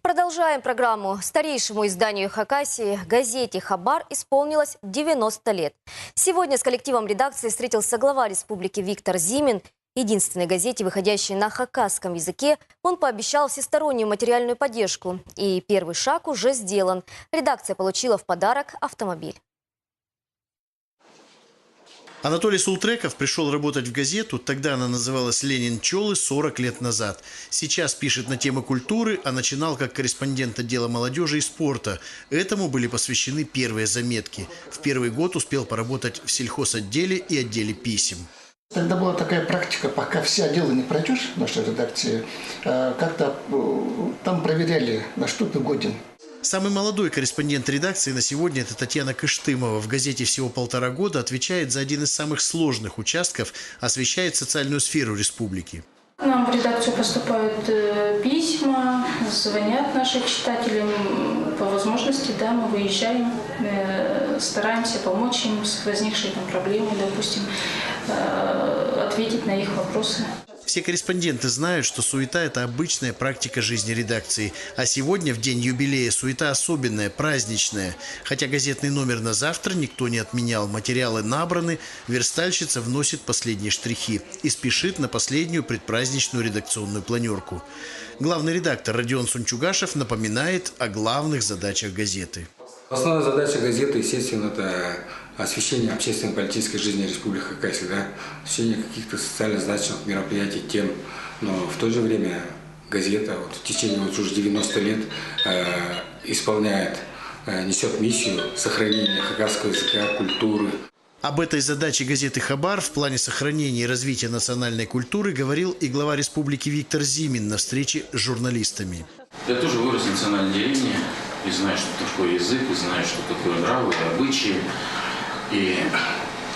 Продолжаем программу. Старейшему изданию Хакасии, газете «Хабар», исполнилось 90 лет. Сегодня с коллективом редакции встретился глава республики Виктор Зимин. Единственной газете, выходящей на хакасском языке, он пообещал всестороннюю материальную поддержку. И первый шаг уже сделан. Редакция получила в подарок автомобиль. Анатолий Султреков пришел работать в газету, тогда она называлась «Ленин Чолы», 40 лет назад. Сейчас пишет на темы культуры, а начинал как корреспондент отдела молодежи и спорта. Этому были посвящены первые заметки. В первый год успел поработать в сельхозотделе и отделе писем. Тогда была такая практика, пока все отделы не пройдешь в нашей редакции, как-то там проверяли, на что ты годен. Самый молодой корреспондент редакции на сегодня – это Татьяна Кыштымова. В газете всего 1,5 года, отвечает за один из самых сложных участков, освещает социальную сферу республики. К нам в редакцию поступают письма, звонят наши читатели. По возможности, да, мы выезжаем, стараемся помочь им с возникшей там проблемой, допустим, ответить на их вопросы. Все корреспонденты знают, что суета – это обычная практика жизни редакции. А сегодня, в день юбилея, суета особенная, праздничная. Хотя газетный номер на завтра никто не отменял. Материалы набраны, верстальщица вносит последние штрихи и спешит на последнюю предпраздничную редакционную планерку. Главный редактор Родион Сунчугашев напоминает о главных задачах газеты. Основная задача газеты, естественно, это освещение общественно-политической жизни Республики Хакасия, да? Освещение каких-то социально значимых мероприятий, тем. Но в то же время газета в течение уже 90 лет несет миссию сохранения хакасского языка, культуры. Об этой задаче газеты «Хабар» в плане сохранения и развития национальной культуры говорил и глава республики Виктор Зимин на встрече с журналистами. Я тоже вырос в национальной деревне и знаю, что такое язык, и знаю, что такое нравы, обычаи, и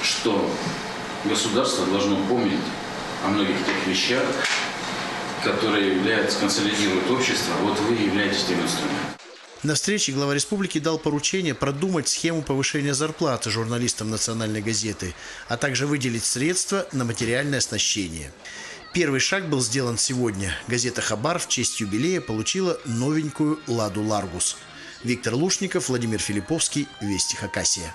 что государство должно помнить о многих тех вещах, которые консолидируют общество. Вот вы являетесь тем инструментом. На встрече глава республики дал поручение продумать схему повышения зарплаты журналистам национальной газеты, а также выделить средства на материальное оснащение. Первый шаг был сделан сегодня. Газета «Хабар» в честь юбилея получила новенькую «Ладу Ларгус». Виктор Лушников, Владимир Филипповский, Вести Хакасия.